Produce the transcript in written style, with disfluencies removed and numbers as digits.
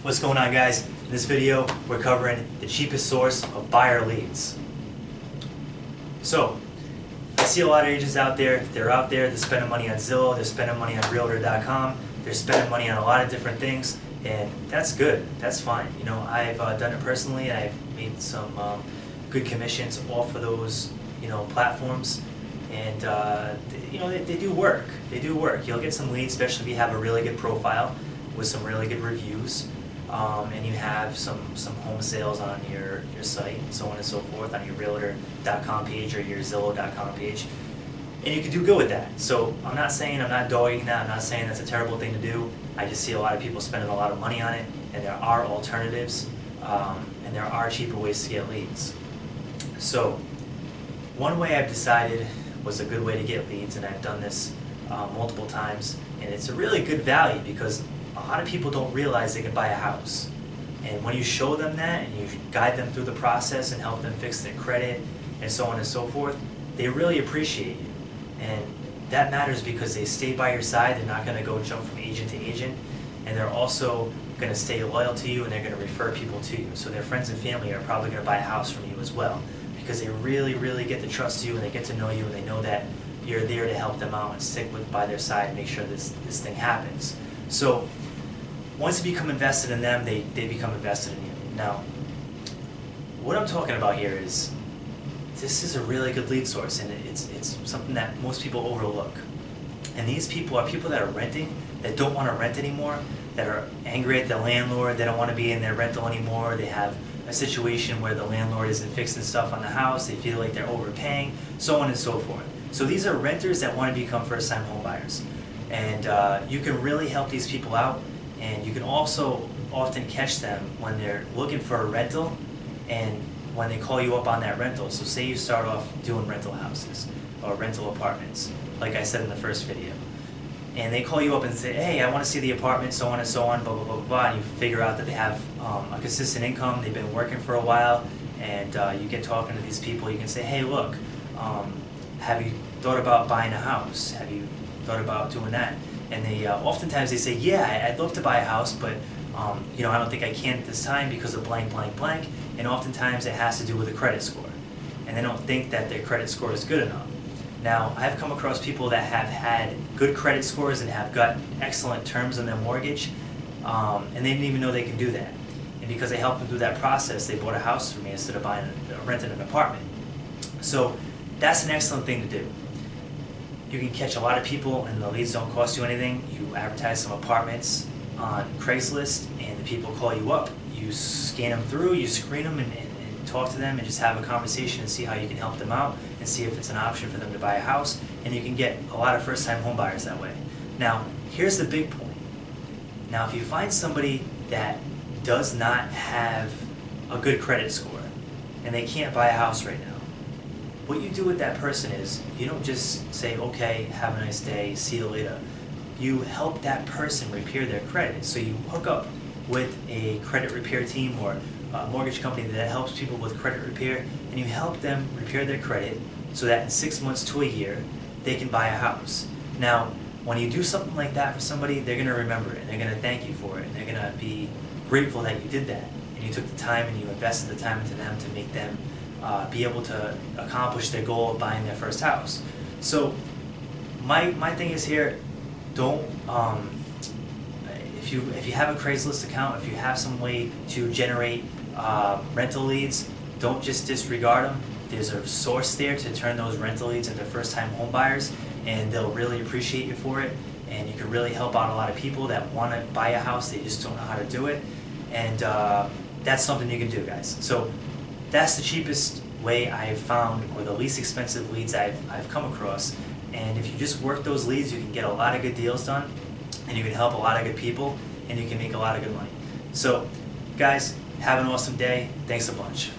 What's going on, guys? In this video we're covering the cheapest source of buyer leads. So I see a lot of agents out there, they're spending money on Zillow, they're spending money on Realtor.com, they're spending money on a lot of different things, and that's good, that's fine. You know, I've done it personally. I've made some good commissions off of those, platforms, and they do work. They do work. You'll get some leads, especially if you have a really good profile with some really good reviews, and you have some home sales on your site, and so on and so forth, on your Realtor.com page or your Zillow.com page, and you can do good with that. So I'm not dogging that. I'm not saying that's a terrible thing to do. I just see a lot of people spending a lot of money on it, and there are alternatives, and there are cheaper ways to get leads. So one way I've decided was a good way to get leads, and I've done this multiple times, and it's a really good value because a lot of people don't realize they can buy a house. And when you show them that and you guide them through the process and help them fix their credit and so on and so forth, they really appreciate you. And that matters because they stay by your side. They're not going to go jump from agent to agent, and they're also going to stay loyal to you, and they're going to refer people to you. So their friends and family are probably going to buy a house from you as well, because they really get to trust you, and they get to know you, and they know that you're there to help them out and stick by their side and make sure this thing happens. So once you become invested in them, they become invested in you. Now, what I'm talking about here is, this is a really good lead source, and it's something that most people overlook. And these people are people that are renting, that don't want to rent anymore, that are angry at the landlord, they don't want to be in their rental anymore, they have a situation where the landlord isn't fixing stuff on the house, they feel like they're overpaying, so on and so forth. So these are renters that want to become first-time home buyers. And you can really help these people out, and you can also often catch them when they're looking for a rental and when they call you up on that rental. So say you start off doing rental houses or rental apartments, like I said in the first video, and they call you up and say, hey, I want to see the apartment, so on and so on, blah, blah, blah, blah, blah, and you figure out that they have a consistent income, they've been working for a while, and you get talking to these people. You can say, hey, look, have you thought about buying a house? Have you thought about doing that? And they oftentimes they say, yeah, I'd love to buy a house, but I don't think I can at this time because of blank, blank, blank. And oftentimes it has to do with a credit score, and they don't think that their credit score is good enough. Now, I've come across people that have had good credit scores and have got excellent terms on their mortgage, and they didn't even know they can do that. And because I helped them through that process, they bought a house from me instead of renting an apartment. So that's an excellent thing to do. You can catch a lot of people, and the leads don't cost you anything. You advertise some apartments on Craigslist, and the people call you up. You scan them through, you screen them, and talk to them, and just have a conversation and see how you can help them out and see if it's an option for them to buy a house. And you can get a lot of first-time home buyers that way. Now, here's the big point. Now, if you find somebody that does not have a good credit score and they can't buy a house right now, what you do with that person is, you don't just say, okay, have a nice day, see you later. You help that person repair their credit. So you hook up with a credit repair team or a mortgage company that helps people with credit repair, and you help them repair their credit so that in 6 months to a year, they can buy a house. Now, when you do something like that for somebody, they're going to remember it, and they're going to thank you for it, and they're going to be grateful that you did that, and you took the time and you invested the time into them to make them be able to accomplish their goal of buying their first house. So my thing is here, don't if you have a Craigslist account, if you have some way to generate rental leads, don't just disregard them. There's a source there to turn those rental leads into first-time home buyers, and they'll really appreciate you for it, and you can really help out a lot of people that want to buy a house, they just don't know how to do it, and that's something you can do, guys. So that's the cheapest way I've found, or the least expensive leads I've come across. And if you just work those leads, you can get a lot of good deals done, and you can help a lot of good people, and you can make a lot of good money. So guys, have an awesome day. Thanks a bunch.